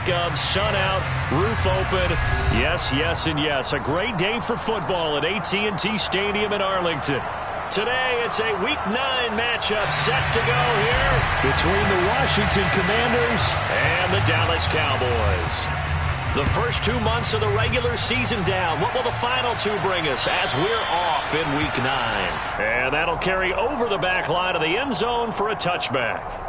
week of sun out, roof open. Yes, yes, and yes. A great day for football at AT&T Stadium in Arlington. Today, it's a Week 9 matchup set to go here between the Washington Commanders and the Dallas Cowboys. The first 2 months of the regular season down. What will the final 2 bring us as we're off in Week 9? And that'll carry over the back line of the end zone for a touchback.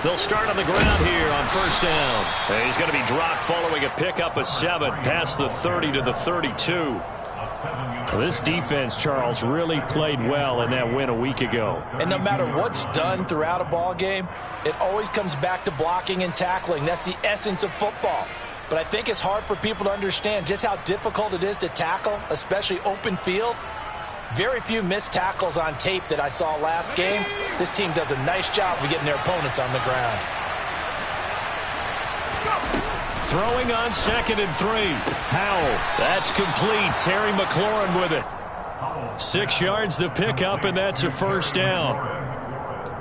They'll start on the ground here on first down. And he's going to be dropped following a pickup of 7 past the 30 to the 32. Well, this defense, Charles, really played well in that win a week ago. And no matter what's done throughout a ball game, it always comes back to blocking and tackling. That's the essence of football. But I think it's hard for people to understand just how difficult it is to tackle, especially open field. Very few missed tackles on tape that I saw last game. This team does a nice job of getting their opponents on the ground. Throwing on 2nd and 3. Howell. That's complete. Terry McLaurin with it. 6 yards the pickup, and that's a first down.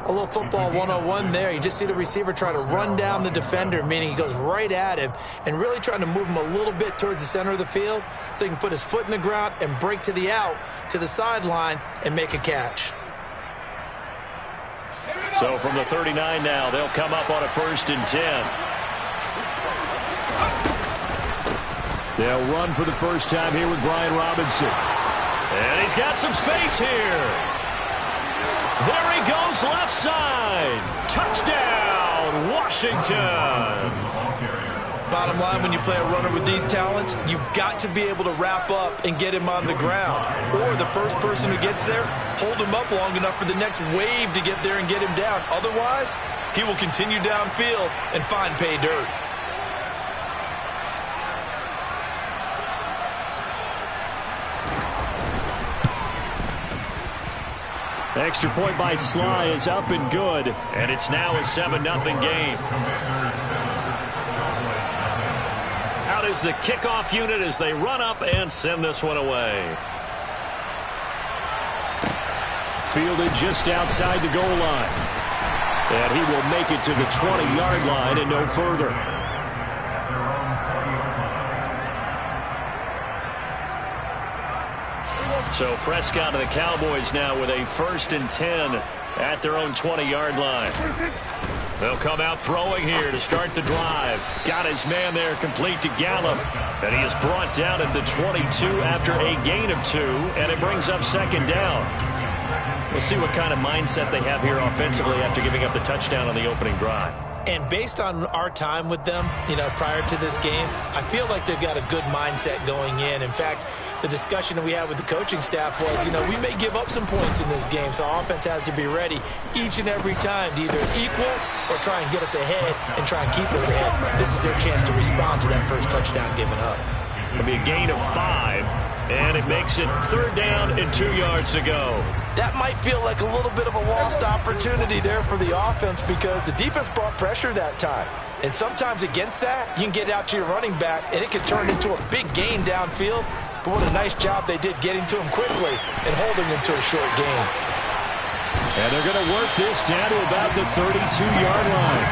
A little football 101 there. You just see the receiver trying to run down the defender, meaning he goes right at him and really trying to move him a little bit towards the center of the field so he can put his foot in the ground and break to the out, to the sideline, and make a catch. So from the 39 now, they'll come up on a 1st and 10. They'll run for the first time here with Brian Robinson. And he's got some space here. There he goes, left side. Touchdown, Washington. Bottom line, when you play a runner with these talents, you've got to be able to wrap up and get him on the ground. Or the first person who gets there, hold him up long enough for the next wave to get there and get him down. Otherwise, he will continue downfield and find pay dirt. Extra point by Sly is up and good, and it's now a 7-0 game. Out is the kickoff unit as they run up and send this one away. Fielded just outside the goal line. And he will make it to the 20-yard line and no further. So Prescott and the Cowboys now with a 1st and 10 at their own 20-yard line. They'll come out throwing here to start the drive. Got his man there complete to Gallup. And he is brought down at the 22 after a gain of 2. And it brings up 2nd down. We'll see what kind of mindset they have here offensively after giving up the touchdown on the opening drive. And based on our time with them, prior to this game, I feel like they've got a good mindset going in. In fact, the discussion that we had with the coaching staff was, we may give up some points in this game, so our offense has to be ready each and every time to either equal or try and get us ahead and try and keep us ahead. This is their chance to respond to that first touchdown given up. It'll be a gain of 5, and it makes it 3rd down and 2 yards to go. That might feel like a little bit of a lost opportunity there for the offense because the defense brought pressure that time. And sometimes against that, you can get out to your running back, and it can turn into a big gain downfield. But what a nice job they did getting to him quickly and holding him to a short gain. And they're going to work this down to about the 32-yard line.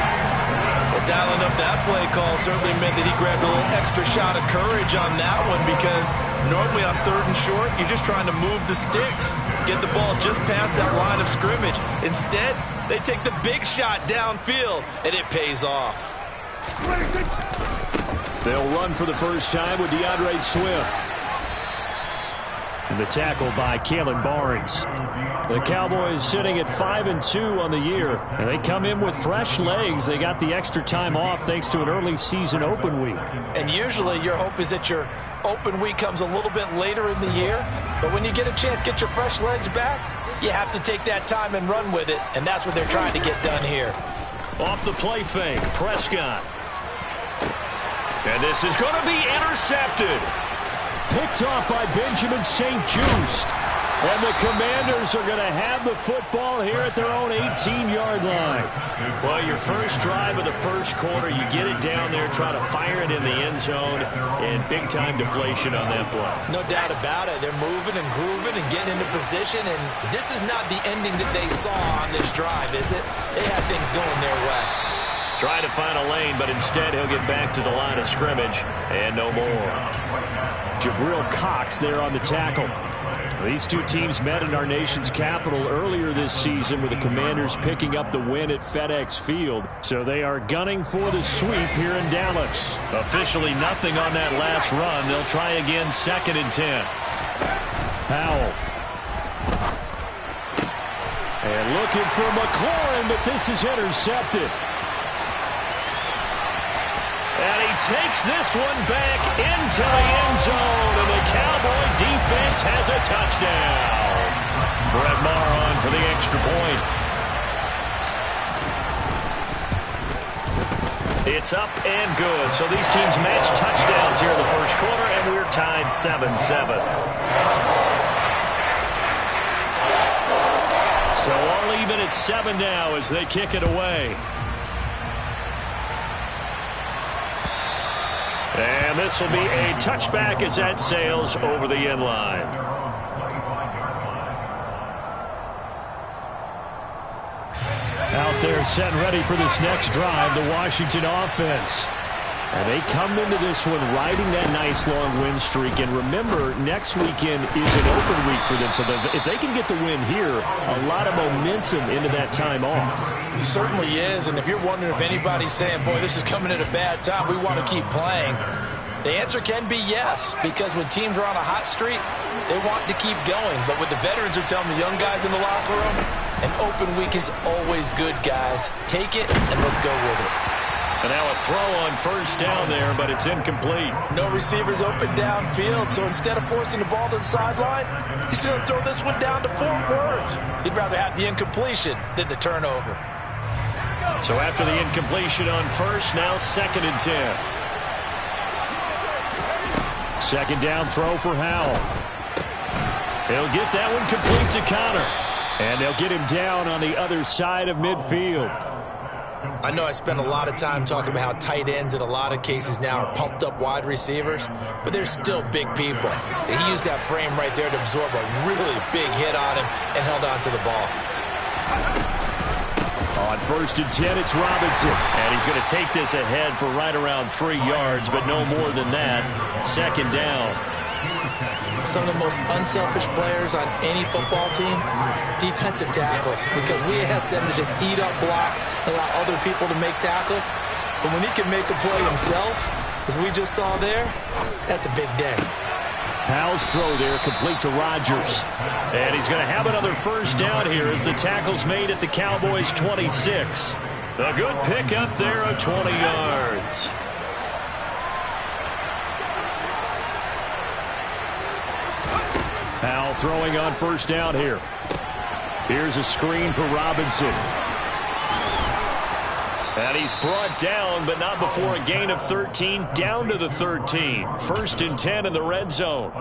Well, dialing up that play call certainly meant that he grabbed a little extra shot of courage on that one because normally on 3rd and short, you're just trying to move the sticks, get the ball just past that line of scrimmage. Instead, they take the big shot downfield, and it pays off. They'll run for the first time with DeAndre Swift. And the tackle by Kalen Barnes. The Cowboys sitting at 5-2 on the year. And they come in with fresh legs. They got the extra time off thanks to an early season open week. And usually your hope is that your open week comes a little bit later in the year. But when you get a chance to get your fresh legs back, you have to take that time and run with it. And that's what they're trying to get done here. Off the play fake, Prescott. And this is going to be intercepted. Picked off by Benjamin St. Juste. And the Commanders are going to have the football here at their own 18-yard line. Well, your first drive of the first quarter, you get it down there, try to fire it in the end zone, and big-time deflation on that play. No doubt about it. They're moving and grooving and getting into position, and this is not the ending that they saw on this drive, is it? They had things going their way. Trying to find a lane, but instead he'll get back to the line of scrimmage, and no more. Jabril Cox there on the tackle. These two teams met in our nation's capital earlier this season with the Commanders picking up the win at FedEx Field. So they are gunning for the sweep here in Dallas. Officially nothing on that last run. They'll try again 2nd and 10. Powell. And looking for McLaurin, but this is intercepted. And he takes this one back into the end zone, and the Cowboy defense has a touchdown. Brett Maher on for the extra point. It's up and good. So these teams match touchdowns here in the first quarter, and we're tied 7-7. So all even at 7 now as they kick it away. And this will be a touchback as that sails over the end line. Out there set and ready for this next drive, the Washington offense. And they come into this one riding that nice long win streak. And remember, next weekend is an open week for them. So if they can get the win here, a lot of momentum into that time off. It certainly is. And if you're wondering if anybody's saying, boy, this is coming at a bad time, we want to keep playing, the answer can be yes. Because when teams are on a hot streak, they want to keep going. But what the veterans are telling the young guys in the locker room, an open week is always good, guys. Take it and let's go with it. And now a throw on first down there, but it's incomplete. No receivers open downfield, so instead of forcing the ball to the sideline, he's going to throw this one down to Fort Worth. He'd rather have the incompletion than the turnover. So after the incompletion on first, now 2nd and 10. 2nd down throw for Howell. He'll get that one complete to Connor. And they'll get him down on the other side of midfield. I know I spent a lot of time talking about how tight ends in a lot of cases now are pumped up wide receivers, but they're still big people. He used that frame right there to absorb a really big hit on him and held on to the ball. On 1st and 10, it's Robinson. And he's going to take this ahead for right around 3 yards, but no more than that. 2nd down. Some of the most unselfish players on any football team, defensive tackles, because we ask them to just eat up blocks and allow other people to make tackles. But when he can make a play himself, as we just saw there, that's a big day. Powell's throw there complete to Rodgers. And he's going to have another first down here as the tackle's made at the Cowboys' 26. A good pick up there of 20 yards. Powell throwing on first down here. Here's a screen for Robinson. And he's brought down, but not before a gain of 13, down to the 13. 1st and 10 in the red zone.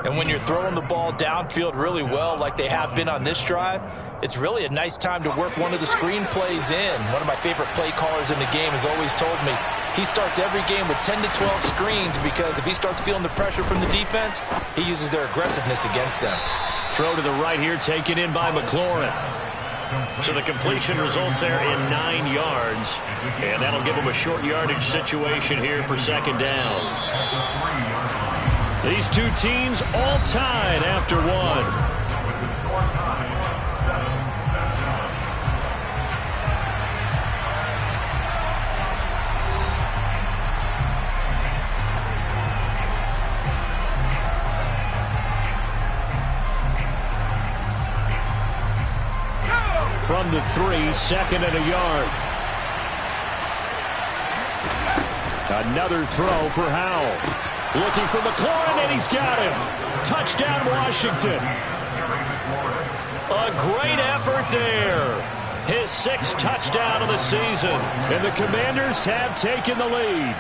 And when you're throwing the ball downfield really well, like they have been on this drive, it's really a nice time to work one of the screen plays in. One of my favorite play callers in the game has always told me he starts every game with 10 to 12 screens because if he starts feeling the pressure from the defense, he uses their aggressiveness against them. Throw to the right here, taken in by McLaurin. So the completion results there in 9 yards. And that'll give him a short yardage situation here for 2nd down. These two teams all tied after one. From the 3, 2nd and a yard. Another throw for Howell. Looking for McLaurin, and he's got him. Touchdown, Washington. A great effort there. His 6th touchdown of the season. And the Commanders have taken the lead.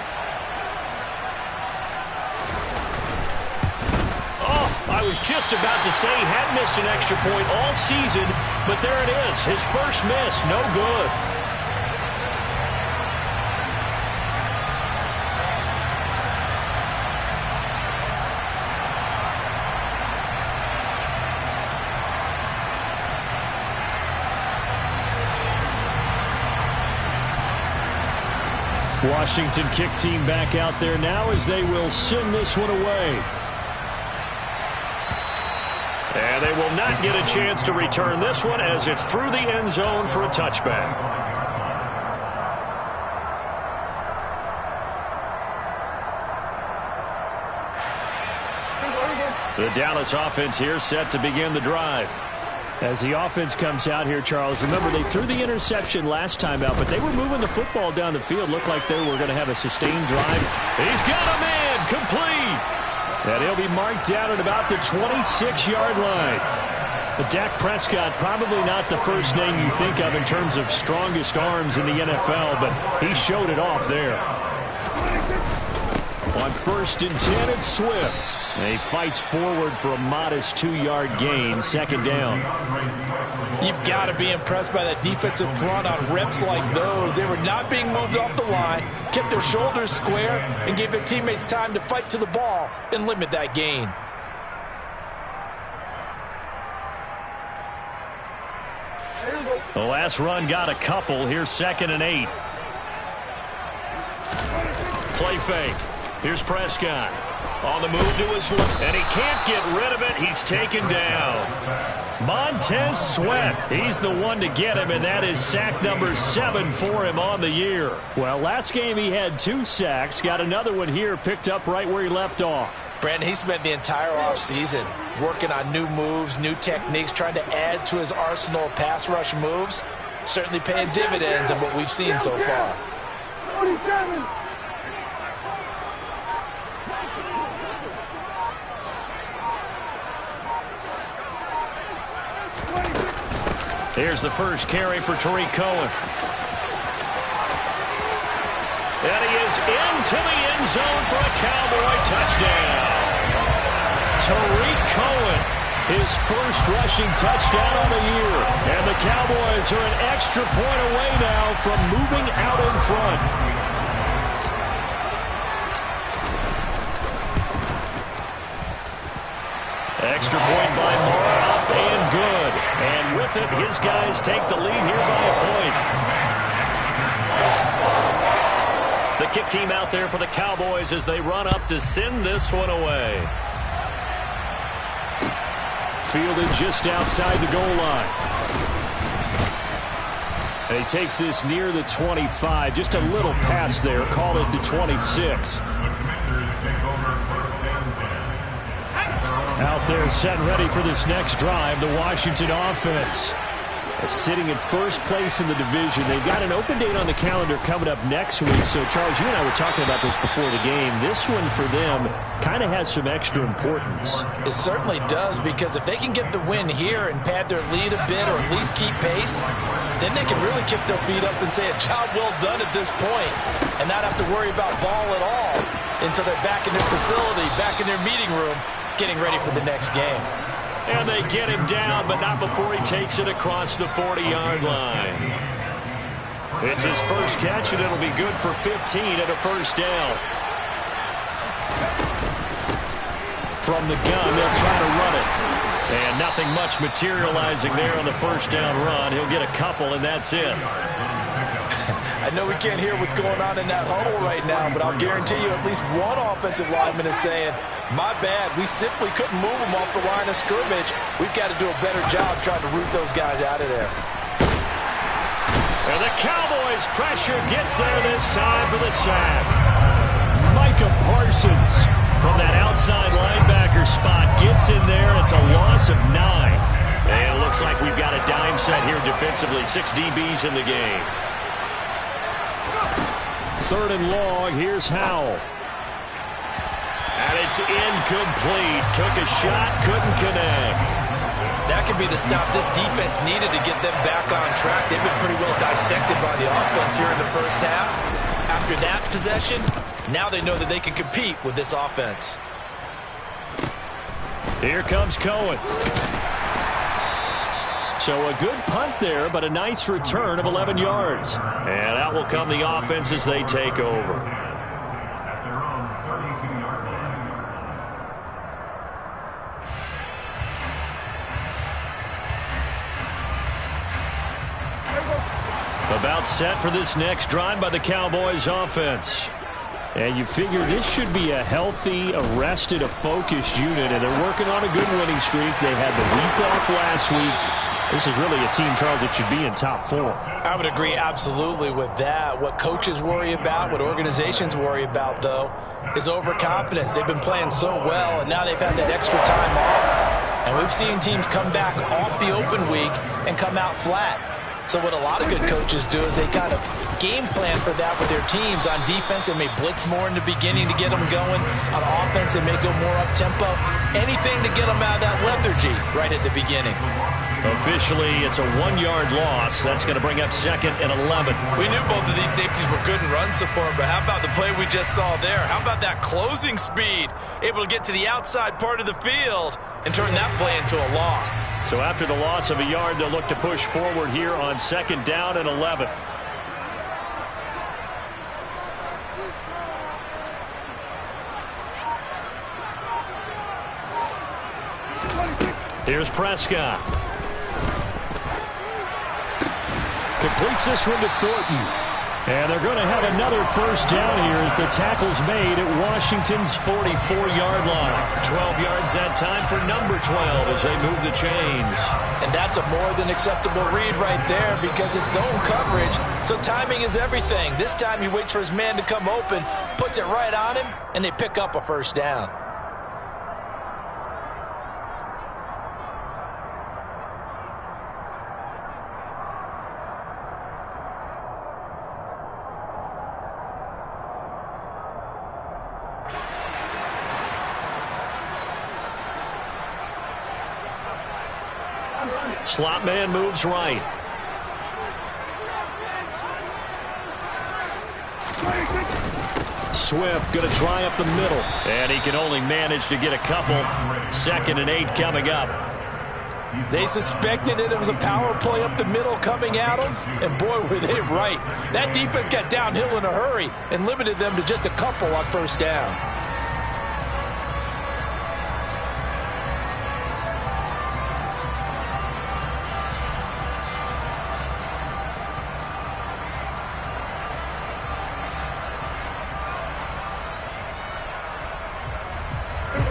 Oh, I was just about to say he had missed an extra point all season, but there it is. His first miss, no good. Washington kick team back out there now as they will send this one away. And they will not get a chance to return this one as it's through the end zone for a touchback. The Dallas offense here set to begin the drive. As the offense comes out here, Charles, remember they threw the interception last time out, but they were moving the football down the field. Looked like they were going to have a sustained drive. He's got a man complete. And he'll be marked down at about the 26-yard line. But Dak Prescott, probably not the first name you think of in terms of strongest arms in the NFL, but he showed it off there. On 1st and 10, it's Swift. And he fights forward for a modest 2-yard gain, 2nd down. You've got to be impressed by that defensive front on reps like those. They were not being moved off the line, kept their shoulders square, and gave their teammates time to fight to the ball and limit that gain. The last run got a couple. Here's 2nd and 8. Play fake. Here's Prescott. On the move to his left, and he can't get rid of it. He's taken down. Montez Sweat, he's the one to get him, and that is sack number 7 for him on the year. Well, last game he had 2 sacks. Got another one here, picked up right where he left off. Brandon, he spent the entire offseason working on new moves, new techniques, trying to add to his arsenal of pass rush moves. Certainly paying dividends in what we've seen so far. 47. Here's the first carry for Tariq Cohen. And he is into the end zone for a Cowboy touchdown. Tariq Cohen, his first rushing touchdown on the year. And the Cowboys are an extra point away now from moving out in front. Extra point by Moore, up and good. And with it, his guys take the lead here by a point. The kick team out there for the Cowboys as they run up to send this one away. Fielded just outside the goal line. And he takes this near the 25. Just a little pass there. Call it the 26. Out there set ready for this next drive, the Washington offense. Sitting in first place in the division. They've got an open date on the calendar coming up next week. So, Charles, you and I were talking about this before the game. This one for them kind of has some extra importance. It certainly does, because if they can get the win here and pad their lead a bit or at least keep pace, then they can really kick their feet up and say a job well done at this point and not have to worry about ball at all until they're back in their facility, back in their meeting room, getting ready for the next game. And they get him down, but not before he takes it across the 40-yard line. It's his first catch, and it'll be good for 15 at a first down. From the gun, they'll try to run it. And nothing much materializing there on the first down run. He'll get a couple, and that's it. I know we can't hear what's going on in that huddle right now, but I'll guarantee you at least one offensive lineman is saying, my bad, we simply couldn't move them off the line of scrimmage. We've got to do a better job trying to root those guys out of there. And the Cowboys' pressure gets there this time for the sack. Micah Parsons from that outside linebacker spot gets in there. It's a loss of 9. And it looks like we've got a dime set here defensively. 6 DBs in the game. 3rd and long, here's Howell. And it's incomplete. Took a shot, couldn't connect. That could be the stop this defense needed to get them back on track. They've been pretty well dissected by the offense here in the first half. After that possession, now they know that they can compete with this offense. Here comes Cohen. So a good punt there, but a nice return of 11 yards. And out will come the offense as they take over. About set for this next drive by the Cowboys offense. And you figure this should be a healthy, arrested, a focused unit, and they're working on a good winning streak. They had the week off last week. This is really a team, Charles, that should be in top 4. I would agree absolutely with that. What coaches worry about, what organizations worry about, though, is overconfidence. They've been playing so well, and now they've had that extra time off. And we've seen teams come back off the open week and come out flat. So what a lot of good coaches do is they kind of game plan for that with their teams. On defense, they may blitz more in the beginning to get them going. On offense, they may go more up-tempo. Anything to get them out of that lethargy right at the beginning. Officially, it's a 1-yard loss. That's going to bring up 2nd and 11. We knew both of these safeties were good in run support, but how about the play we just saw there? How about that closing speed? Able to get to the outside part of the field and turn that play into a loss. So after the loss of a yard, they'll look to push forward here on 2nd down and 11. Here's Prescott. Completes this one to Thornton. And they're going to have another first down here as the tackle's made at Washington's 44-yard line. 12 yards that time for number 12 as they move the chains. And that's a more than acceptable read right there because it's zone coverage, so timing is everything. This time he waits for his man to come open, puts it right on him, and they pick up a first down. Slot man moves right. Swift going to try up the middle. And he can only manage to get a couple. 2nd and 8 coming up. They suspected it was a power play up the middle coming at them, and boy, were they right. That defense got downhill in a hurry and limited them to just a couple on first down.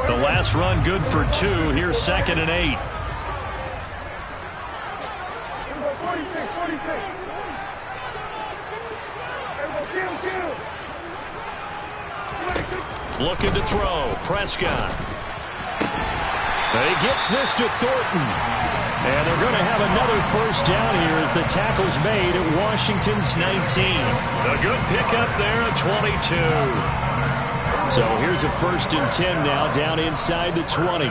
The last run good for 2. Here's 2nd and 8. Looking to throw. Prescott. He gets this to Thornton. And they're going to have another first down here as the tackle's made at Washington's 19. A good pickup there at 22. So here's a 1st and 10 now down inside the 20.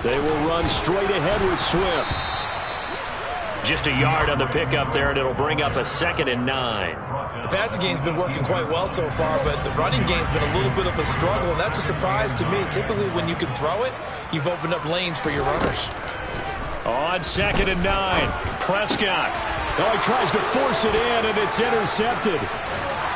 They will run straight ahead with Swift. Just a yard on the pickup there, and it'll bring up a 2nd and 9. The passing game's been working quite well so far, but the running game's been a little bit of a struggle, and that's a surprise to me. Typically, when you can throw it, you've opened up lanes for your runners. On 2nd and 9, Prescott. Oh, he tries to force it in, and it's intercepted.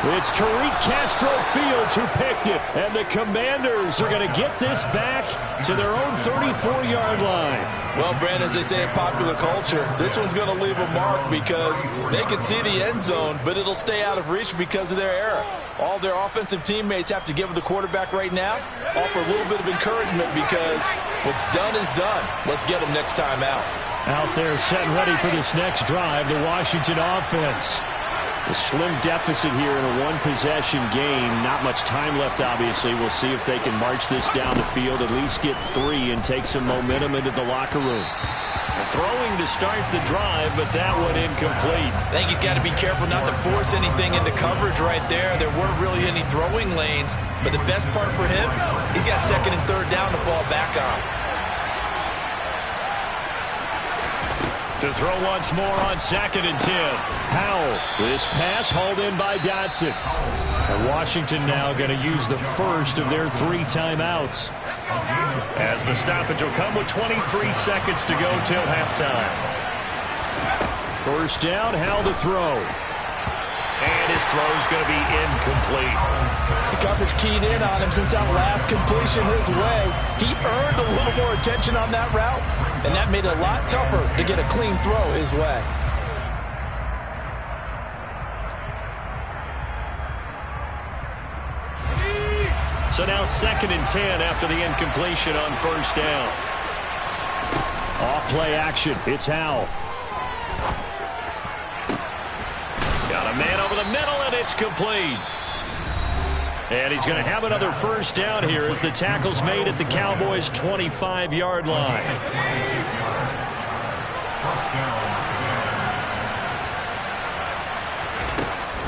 It's Tariq Castro Fields who picked it, and the Commanders are going to get this back to their own 34-yard line. Well, Brandon, as they say in popular culture, this one's going to leave a mark because they can see the end zone, but it'll stay out of reach because of their error. All their offensive teammates have to give the quarterback right now, offer a little bit of encouragement because what's done is done. Let's get them next time out. Out there set and ready for this next drive, the Washington offense. A slim deficit here in a one-possession game. Not much time left, obviously. We'll see if they can march this down the field, at least get 3, and take some momentum into the locker room. Throwing to start the drive, but that one incomplete. I think he's got to be careful not to force anything into coverage right there. There weren't really any throwing lanes, but the best part for him, he's got 2nd and 3rd down to fall back on. To throw once more on 2nd and 10. Howell. This pass hauled in by Dotson. And Washington now going to use the first of their 3 timeouts. As the stoppage will come with 23 seconds to go till halftime. First down, Howell to throw. And his throw's going to be incomplete. The coverage keyed in on him since that last completion his way. He earned a little more attention on that route, and that made it a lot tougher to get a clean throw his way. So now 2nd and 10 after the incompletion on first down. Off play action. It's Howell. Got a man over the middle, and it's complete. And he's going to have another first down here as the tackle's made at the Cowboys' 25-yard line.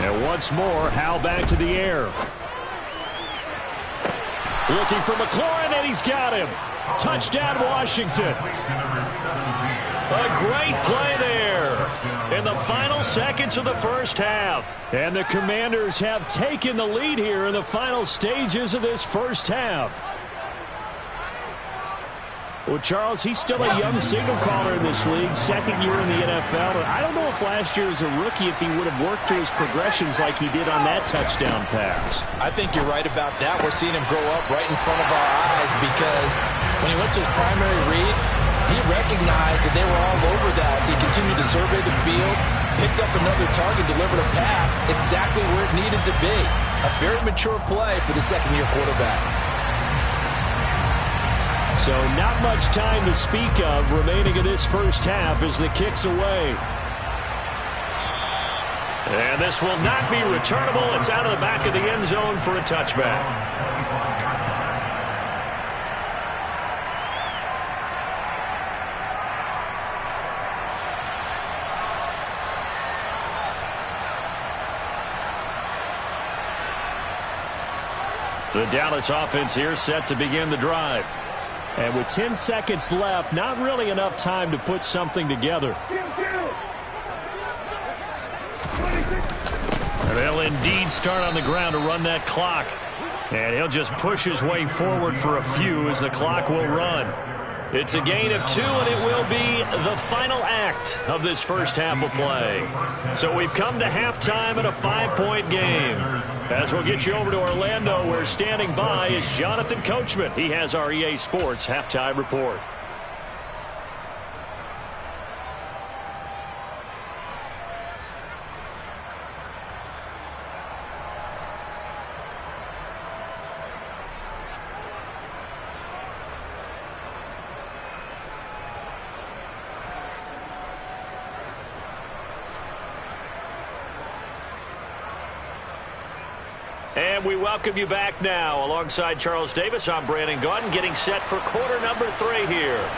And once more, Howell back to the air. Looking for McLaurin, and he's got him. Touchdown, Washington. A great play there in the final seconds of the first half. And the Commanders have taken the lead here in the final stages of this first half. Well, Charles, he's still a young signal caller in this league, 2nd year in the NFL. I don't know if last year as a rookie if he would have worked through his progressions like he did on that touchdown pass. I think you're right about that. We're seeing him grow up right in front of our eyes because when he went to his primary read, he recognized that they were all over that as he continued to survey the field, picked up another target, delivered a pass exactly where it needed to be. A very mature play for the second-year quarterback. So not much time to speak of remaining in this first half as the kick's away. And this will not be returnable. It's out of the back of the end zone for a touchback. The Dallas offense here set to begin the drive. And with 10 seconds left, not really enough time to put something together. And they'll indeed start on the ground to run that clock. And he'll just push his way forward for a few as the clock will run. It's a gain of 2, and it will be the final act of this first half of play. So we've come to halftime in a 5-point game. As we'll get you over to Orlando, where standing by is Jonathan Coachman. He has our EA Sports halftime report. And we welcome you back now. Alongside Charles Davis, I'm Brandon Gaudin, getting set for quarter number 3 here.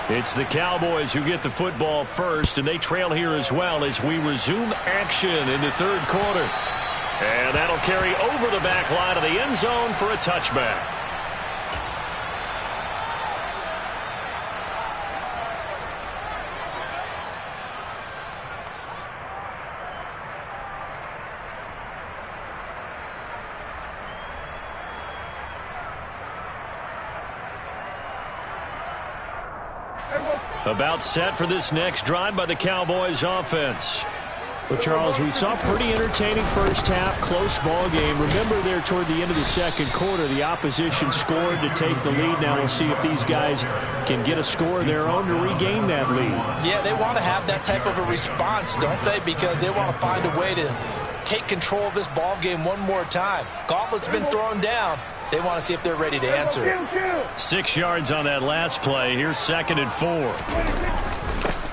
It's the Cowboys who get the football first, and they trail here as well as we resume action in the third quarter. And that'll carry over the back line of the end zone for a touchback. About set for this next drive by the Cowboys offense. Well, Charles, we saw a pretty entertaining first half, close ball game. Remember there toward the end of the second quarter, the opposition scored to take the lead. Now we'll see if these guys can get a score of their own to regain that lead. Yeah, they want to have that type of a response, don't they? Because they want to find a way to take control of this ball game one more time. Gauntlet's been thrown down. They want to see if they're ready to answer. 6 yards on that last play. Here's 2nd and 4.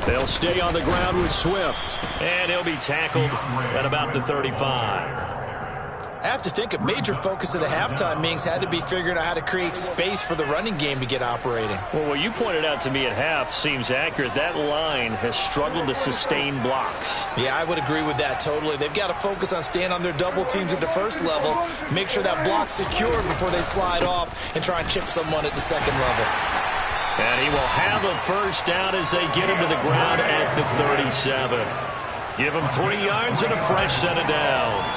They'll stay on the ground with Swift. And he'll be tackled at about the 35. I have to think a major focus of the halftime meetings had to be figuring out how to create space for the running game to get operating. Well, what you pointed out to me at half seems accurate. That line has struggled to sustain blocks. Yeah, I would agree with that totally. They've got to focus on staying on their double teams at the first level, make sure that block's secure before they slide off and try and chip someone at the second level. And he will have a first down as they get him to the ground at the 37. Give him 3 yards and a fresh set of downs.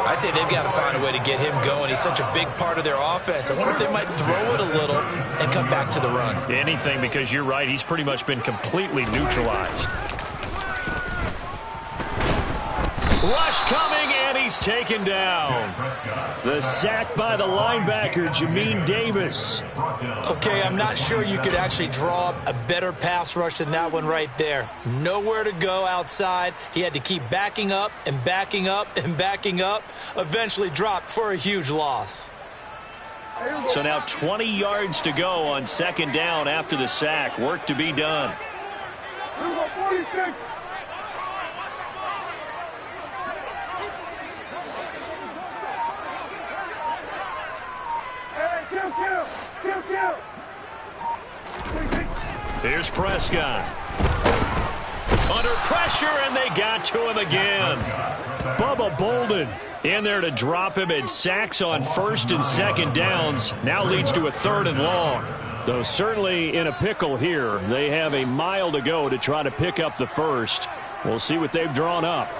I'd say they've got to find a way to get him going. He's such a big part of their offense. I wonder if they might throw it a little and come back to the run. Anything, because you're right. He's pretty much been completely neutralized. Rush coming, and he's taken down. The sack by the linebacker, Jamin Davis. Okay, I'm not sure you could actually draw up a better pass rush than that one right there. Nowhere to go outside. He had to keep backing up and backing up and backing up. Eventually dropped for a huge loss. So now 20 yards to go on second down after the sack. Work to be done. Here's Prescott. Under pressure, and they got to him again. Bubba Bolden in there to drop him, and sacks on first and second downs. Now leads to a 3rd and long. Though certainly in a pickle here. They have a mile to go to try to pick up the first. We'll see what they've drawn up.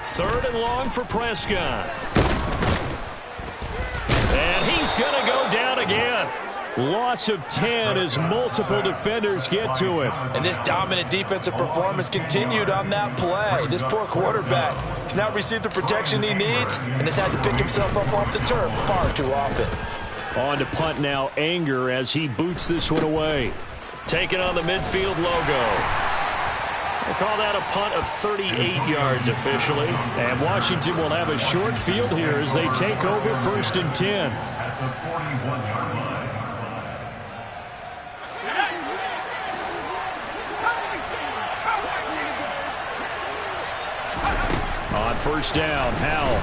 Third and long for Prescott. And he's going to go down again. Loss of 10 as multiple defenders get to him. And this dominant defensive performance continued on that play. This poor quarterback has now received the protection he needs and has had to pick himself up off the turf far too often. On to punt now, Anger, as he boots this one away. Taking on the midfield logo. We'll call that a punt of 38 yards officially. And Washington will have a short field here as they take over 1st and 10. On first down, Howell.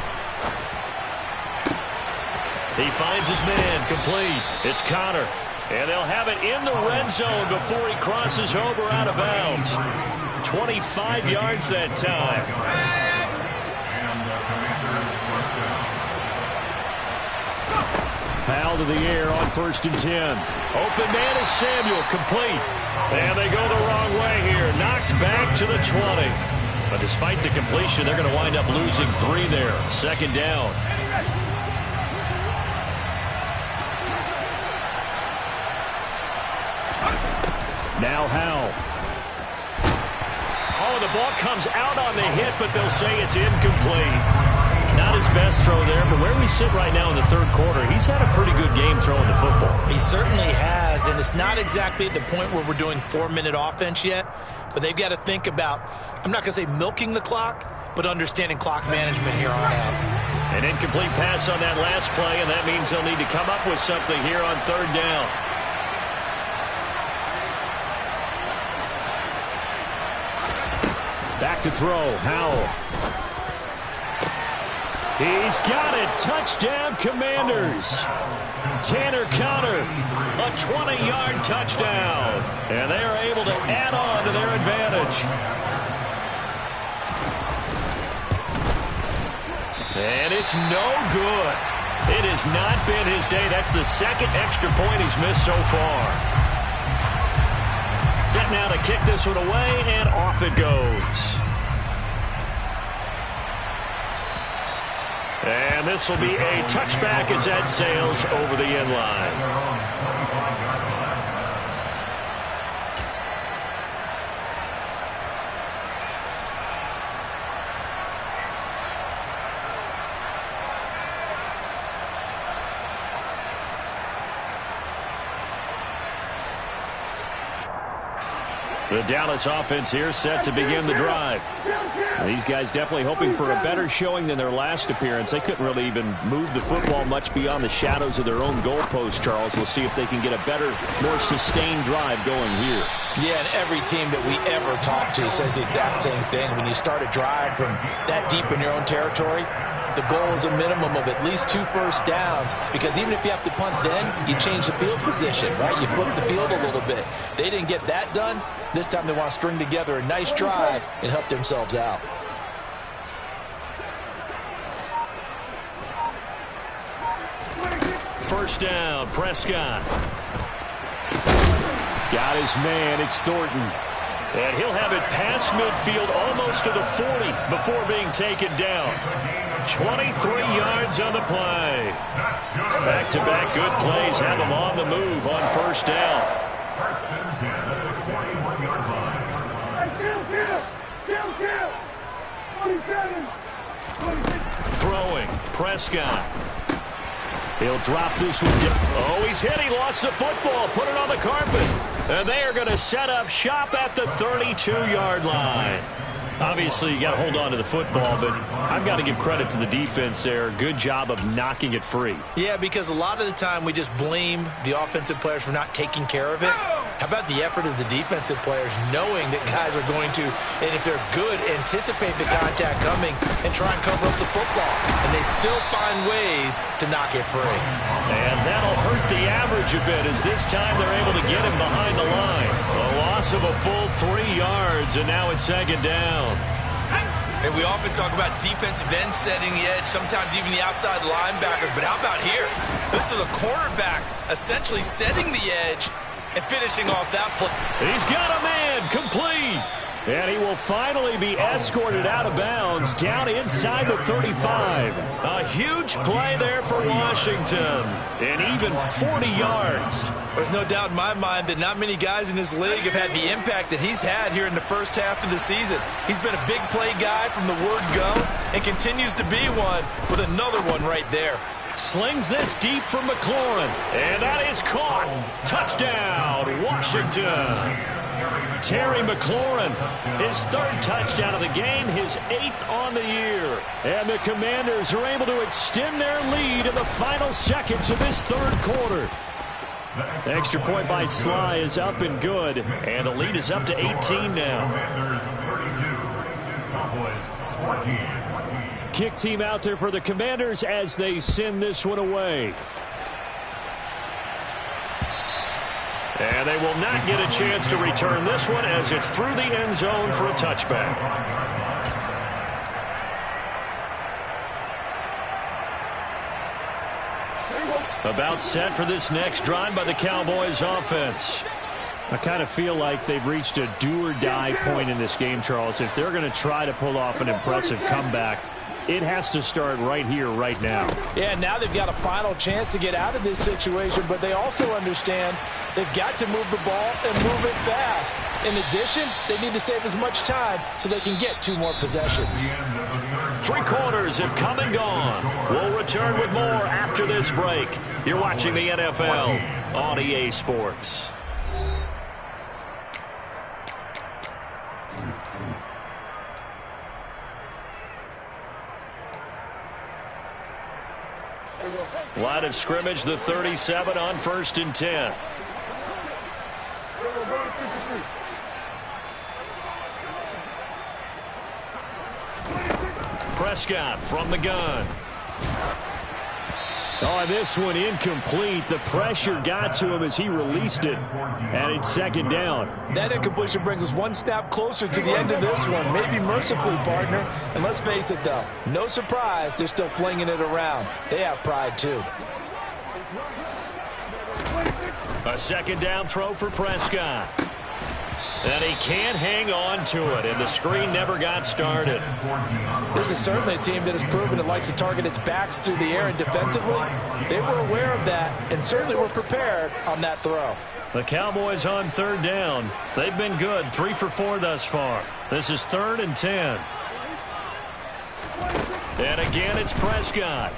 He finds his man, complete. It's Connor. And they'll have it in the red zone before he crosses over out of bounds. 25 yards that time. Powell to the air on 1st and 10. Open man is Samuel, complete. And they go the wrong way here. Knocked back to the 20. But despite the completion, they're going to wind up losing 3 there. 2nd down. Now Howell. Oh, the ball comes out on the hit, but they'll say it's incomplete. Not his best throw there, but where we sit right now in the 3rd quarter, he's had a pretty good game throwing the football. He certainly has, and it's not exactly at the point where we're doing 4-minute offense yet, but they've got to think about, I'm not going to say milking the clock, but understanding clock management here on out. An incomplete pass on that last play, and that means they'll need to come up with something here on 3rd down. Back to throw, Howell. He's got it. Touchdown, Commanders. Tanner Connor, a 20-yard touchdown. And they are able to add on to their advantage. And it's no good. It has not been his day. That's the 2nd extra point he's missed so far. Set now to kick this one away, and off it goes. And this will be a touchback as that sails over the end line. The Dallas offense here set to begin the drive. These guys definitely hoping for a better showing than their last appearance. They couldn't really even move the football much beyond the shadows of their own goalpost, Charles. We'll see if they can get a better, more sustained drive going here. Yeah, and every team that we ever talk to says the exact same thing. When you start a drive from that deep in your own territory, the goal is a minimum of at least 2 first downs, because even if you have to punt then, you change the field position, right? You flip the field a little bit. They didn't get that done. This time they want to string together a nice drive and help themselves out. First down, Prescott. Got his man, it's Thornton. And he'll have it past midfield almost to the 40 before being taken down. 23 yards on the play. Back-to-back good plays have him on the move on first down. Throwing, Prescott. He'll drop this one down. Oh, he's hit. He lost the football. Put it on the carpet. And they are going to set up shop at the 32-yard line. Obviously, you got to hold on to the football, but I've got to give credit to the defense there. Good job of knocking it free. Yeah, because a lot of the time we just blame the offensive players for not taking care of it. How about the effort of the defensive players knowing that guys are going to, and if they're good, anticipate the contact coming and try and cover up the football. And they still find ways to knock it free. And that'll hurt the average a bit, as this time they're able to get him behind the line. A loss of a full 3 yards, and now it's second down. And we often talk about defensive ends setting the edge, sometimes even the outside linebackers. But how about here? This is a quarterback essentially setting the edge and finishing off that play. He's got a man, complete. And he will finally be escorted out of bounds down inside the 35. A huge play there for Washington. And even 40 yards. There's no doubt in my mind that not many guys in this league have had the impact that he's had here in the first half of the season. He's been a big play guy from the word go and continues to be one with another one right there. Slings this deep from McLaurin. And that is caught. Touchdown, Washington. Terry McLaurin, his 3rd touchdown of the game, his 8th on the year. And the Commanders are able to extend their lead in the final seconds of this 3rd quarter. The extra point by Sly is up and good, and the lead is up to 18 now. Kick team out there for the Commanders as they send this one away. And they will not get a chance to return this one as it's through the end zone for a touchback. About set for this next drive by the Cowboys offense. I kind of feel like they've reached a do-or-die point in this game, Charles. If they're going to try to pull off an impressive comeback, it has to start right here, right now. Yeah, now they've got a final chance to get out of this situation, but they also understand they've got to move the ball and move it fast. In addition, they need to save as much time so they can get 2 more possessions. 3 quarters have come and gone. We'll return with more after this break. You're watching the NFL on EA Sports. Line of scrimmage, the 37 on 1st and 10. Prescott from the gun. Oh, this one incomplete. The pressure got to him as he released it. And it's second down. That incompletion brings us 1 snap closer to the end of this one. Maybe mercifully, partner. And let's face it, though. No surprise, they're still flinging it around. They have pride, too. A second down throw for Prescott. And he can't hang on to it, and the screen never got started. This is certainly a team that has proven it likes to target its backs through the air, and defensively, they were aware of that and certainly were prepared on that throw. The Cowboys on 3rd down. They've been good, 3 for 4 thus far. This is 3rd and 10. And again, it's Prescott.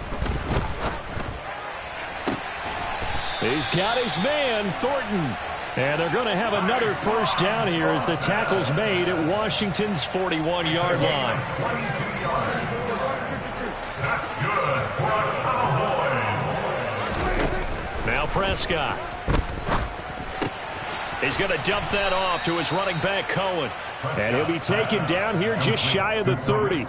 He's got his man, Thornton. And they're going to have another first down here as the tackle's made at Washington's 41-yard line. That's good for a Cowboys. Now Prescott. He's going to dump that off to his running back, Cohen. And he'll be taken down here just shy of the 30.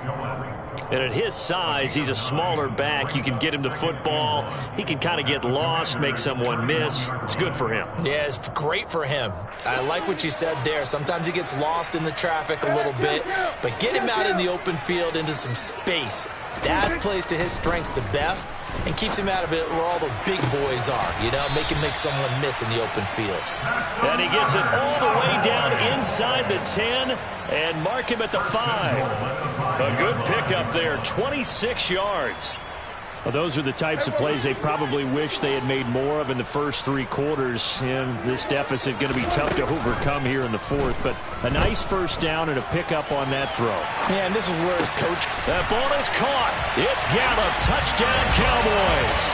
And at his size, he's a smaller back. You can get him to football. He can kind of get lost, make someone miss. It's good for him. Yeah, it's great for him. I like what you said there. Sometimes he gets lost in the traffic a little bit, but get him out in the open field into some space. That plays to his strengths the best and keeps him out of it where all the big boys are, you know, make someone miss in the open field. And he gets it all the way down inside the 10 and mark him at the 5. A good pickup there, 26 yards. Well, those are the types of plays they probably wish they had made more of in the first 3 quarters. And this deficit going to be tough to overcome here in the 4th. But a nice first down and a pickup on that throw. Yeah, and this is where his coach... That ball is caught. It's Gallup. Touchdown, Cowboys.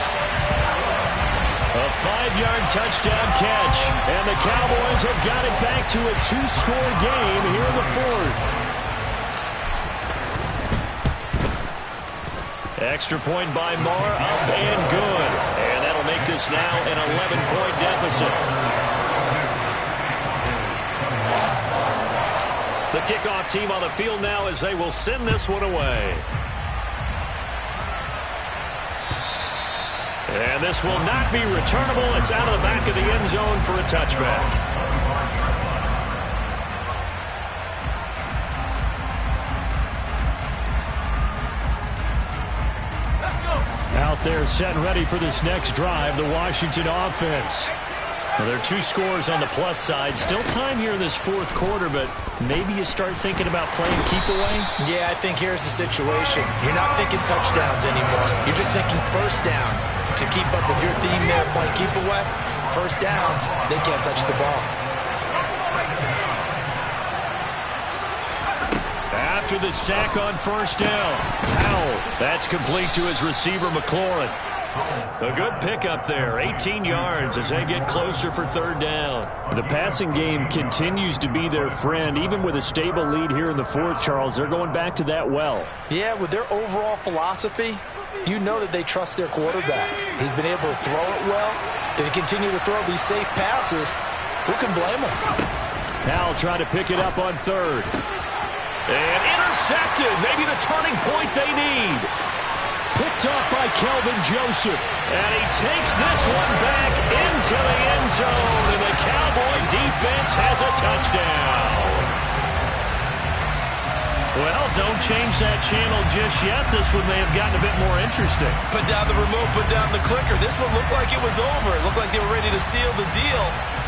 A 5-yard touchdown catch. And the Cowboys have got it back to a 2-score game here in the 4th. Extra point by Marr, up and good. And that'll make this now an 11-point deficit. The kickoff team on the field now as they will send this one away. And this will not be returnable. It's out of the back of the end zone for a touchback. Out there set and ready for this next drive, the Washington offense. Well, there are 2 scores on the plus side. Still time here in this 4th quarter, but maybe you start thinking about playing keep away? Yeah, I think here's the situation. You're not thinking touchdowns anymore. You're just thinking first downs. To keep up with your theme there, playing keep away, first downs, they can't touch the ball. After the sack on first down, Powell. That's complete to his receiver, McLaurin. A good pickup there, 18 yards as they get closer for 3rd down. The passing game continues to be their friend. Even with a stable lead here in the 4th, Charles, they're going back to that well. Yeah, with their overall philosophy, you know that they trust their quarterback. He's been able to throw it well. If they continue to throw these safe passes, who can blame them? Powell trying to pick it up on 3rd. And intercepted. Maybe the turning point they need. Picked off by Kelvin Joseph. And he takes this one back into the end zone. And the Cowboy defense has a touchdown. Well, don't change that channel just yet. This one may have gotten a bit more interesting. Put down the remote, put down the clicker. This one looked like it was over. It looked like they were ready to seal the deal.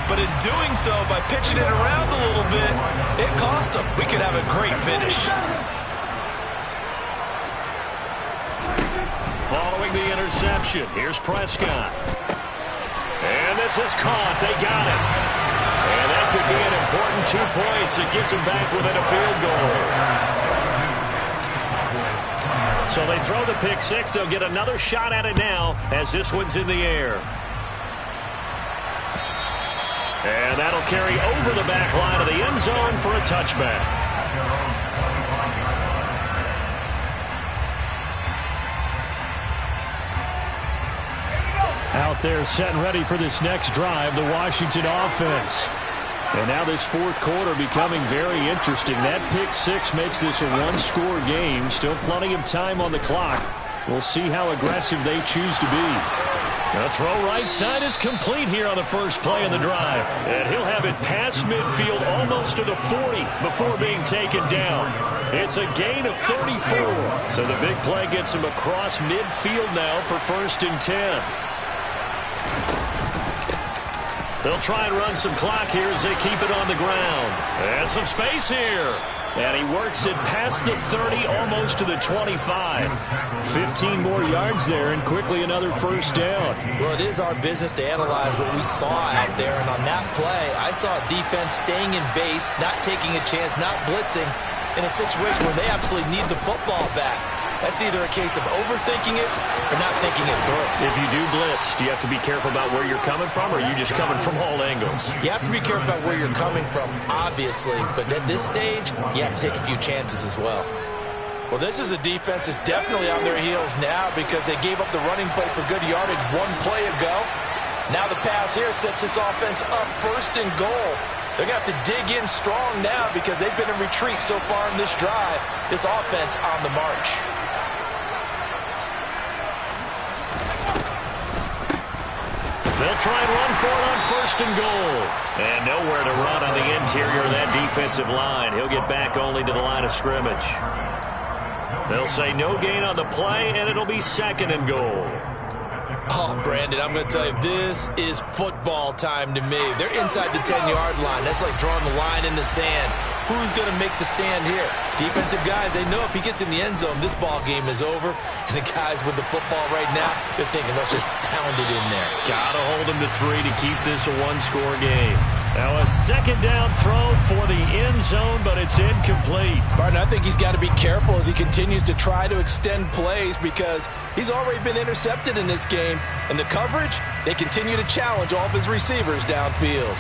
But in doing so, by pitching it around a little bit, it cost them. We could have a great finish. Following the interception, here's Prescott. And this is caught. They got it. And that could be an important 2 points. It gets them back within a field goal. So they throw the pick 6. They'll get another shot at it now as this one's in the air. And that'll carry over the back line of the end zone for a touchback. Out there set and ready for this next drive, the Washington offense. And now this 4th quarter becoming very interesting. That pick 6 makes this a 1-score game. Still plenty of time on the clock. We'll see how aggressive they choose to be. The throw right side is complete here on the first play of the drive. And he'll have it past midfield almost to the 40 before being taken down. It's a gain of 34. So the big play gets him across midfield now for 1st and 10. They'll try and run some clock here as they keep it on the ground. And some space here. And he works it past the 30, almost to the 25. 15 more yards there, and quickly another first down. Well, it is our business to analyze what we saw out there. And on that play, I saw defense staying in base, not taking a chance, not blitzing, in a situation where they absolutely need the football back. That's either a case of overthinking it or not thinking it through. If you do blitz, do you have to be careful about where you're coming from, or are you just coming from all angles? You have to be careful about where you're coming from, obviously. But at this stage, you have to take a few chances as well. Well, this is a defense that's definitely on their heels now because they gave up the running play for good yardage 1 play ago. Now the pass here sets this offense up 1st and goal. They're going to have to dig in strong now because they've been in retreat so far in this drive. This offense on the march. They'll try and run for it on 1st and goal. And nowhere to run on the interior of that defensive line. He'll get back only to the line of scrimmage. They'll say no gain on the play, and it'll be 2nd and goal. Oh, Brandon, I'm going to tell you, this is football time to me. They're inside the 10-yard line. That's like drawing the line in the sand. Who's going to make the stand here? Defensive guys, they know if he gets in the end zone, this ball game is over. And the guys with the football right now, they're thinking, let's just pound it in there. Got to hold him to 3 to keep this a one-score game. Now a 2nd down throw for the end zone, but it's incomplete. Martin, I think he's got to be careful as he continues to try to extend plays because he's already been intercepted in this game. And the coverage, they continue to challenge all of his receivers downfield.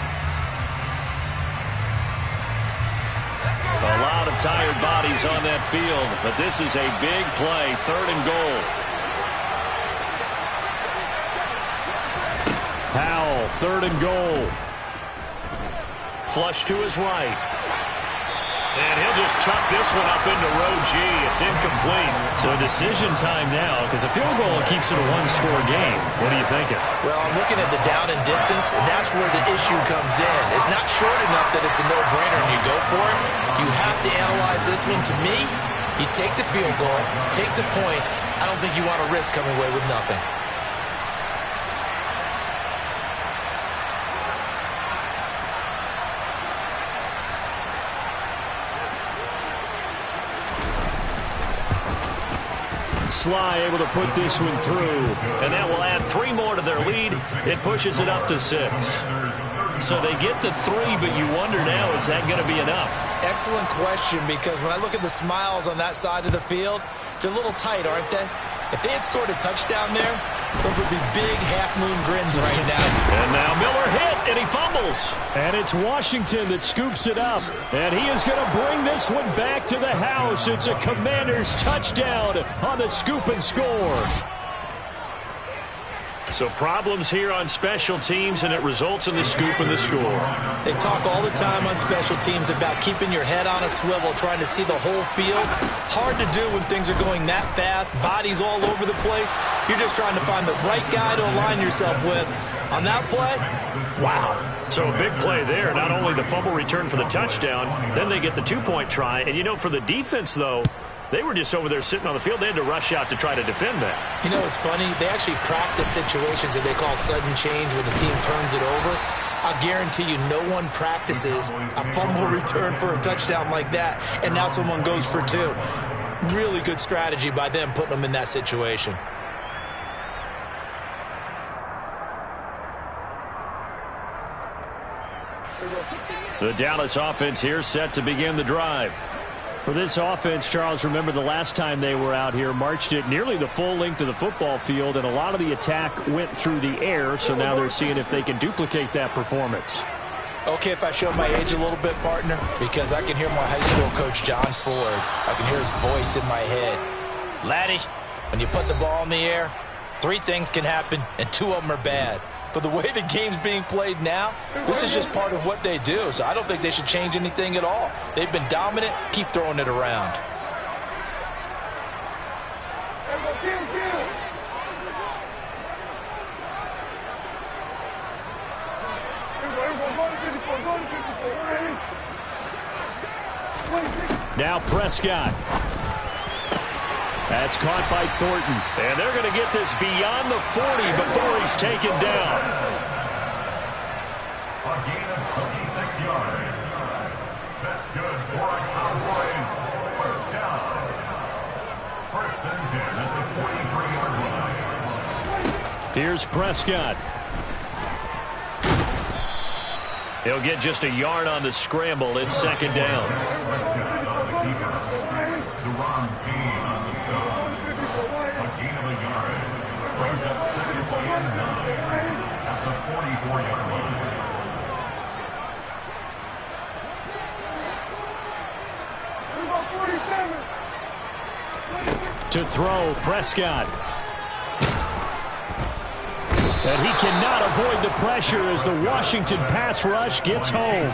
A lot of tired bodies on that field, but this is a big play, 3rd and goal. Howell, 3rd and goal. Flush to his right. And he'll just chuck this one up into row G. It's incomplete. So decision time now because a field goal keeps it a one-score game. What are you thinking? Well, I'm looking at the down and distance, and that's where the issue comes in. It's not short enough that it's a no-brainer and you go for it. You have to analyze this one. To me, you take the field goal, take the points. I don't think you want to risk coming away with nothing. Sly able to put this one through. And that will add 3 more to their lead. It pushes it up to 6. So they get the 3, but you wonder now, is that going to be enough? Excellent question, because when I look at the smiles on that side of the field, they're a little tight, aren't they? If they had scored a touchdown there, those would be big half-moon grins right now. And now Miller hit, and he fumbles. And it's Washington that scoops it up. And he is going to bring this one back to the house. It's a Commanders touchdown on the scoop and score. So problems here on special teams, and it results in the scoop and the score. They talk all the time on special teams about keeping your head on a swivel, trying to see the whole field. Hard to do when things are going that fast, bodies all over the place. You're just trying to find the right guy to align yourself with. On that play, wow. So a big play there. Not only the fumble return for the touchdown, then they get the 2-point try. And, you know, for the defense, though, they were just over there sitting on the field. They had to rush out to try to defend that. You know, it's funny. They actually practice situations that they call sudden change when the team turns it over. I guarantee you no one practices a fumble return for a touchdown like that, and now someone goes for 2. Really good strategy by them putting them in that situation. The Dallas offense here set to begin the drive. For this offense, Charles, remember the last time they were out here, marched it nearly the full length of the football field, and a lot of the attack went through the air, so now they're seeing if they can duplicate that performance. Okay, if I show my age a little bit, partner, because I can hear my high school coach, John Ford. I can hear his voice in my head. Laddie, when you put the ball in the air, 3 things can happen, and 2 of them are bad. But the way the game's being played now, this is just part of what they do. So I don't think they should change anything at all. They've been dominant. Keep throwing it around. Now Prescott. That's caught by Thornton. And they're going to get this beyond the 40 before he's taken down. A gain of 26 yards. That's good for a Cowboys first down. 1st and 10 at the 43-yard line. Here's Prescott. He'll get just a yard on the scramble. It's 2nd down. Prescott on the keeper. Deron Payne on the stop. A gain of a yard. Brings up 2nd and 9 at the 44-yard line. To throw, Prescott. And he cannot avoid the pressure as the Washington pass rush gets home.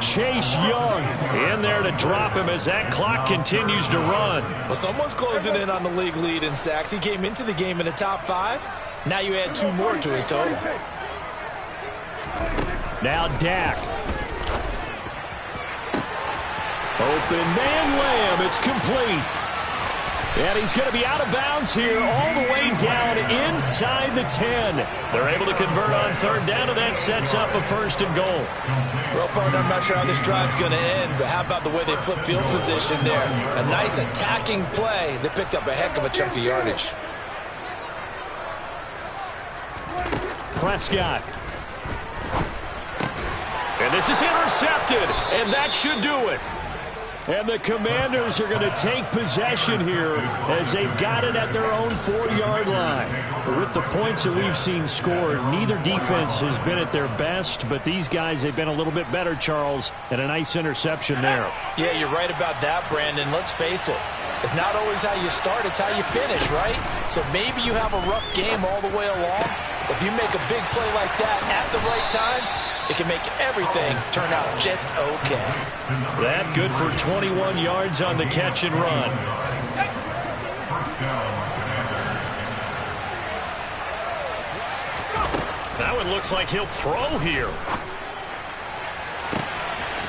Chase Young in there to drop him as that clock continues to run. Well, someone's closing in on the league lead in sacks. He came into the game in the top 5. Now you add 2 more to his total. Now Dak. Open man Lamb. It's complete. And he's going to be out of bounds here all the way down inside the 10. They're able to convert on third down, and that sets up a 1st and goal. Well, partner, I'm not sure how this drive's going to end, but how about the way they flip field position there? A nice attacking play. They picked up a heck of a chunk of yardage. Prescott. And this is intercepted, and that should do it. And the Commanders are going to take possession here as they've got it at their own 4-yard line. With the points that we've seen scored, neither defense has been at their best, but these guys have been a little bit better, Charles, and a nice interception there. Yeah, you're right about that, Brandon. Let's face it. It's not always how you start, it's how you finish, right? So maybe you have a rough game all the way along. If you make a big play like that at the right time, it can make everything turn out just okay. That good for 21 yards on the catch and run. Now it looks like he'll throw here.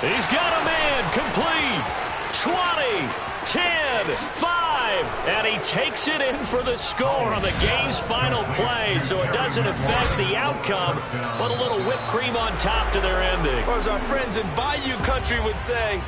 He's got a man complete. 20, 10, 5, and he takes it in for the score on the game's final play, so it doesn't affect the outcome, but a little whipped cream on top to their ending. Or as our friends in Bayou Country would say,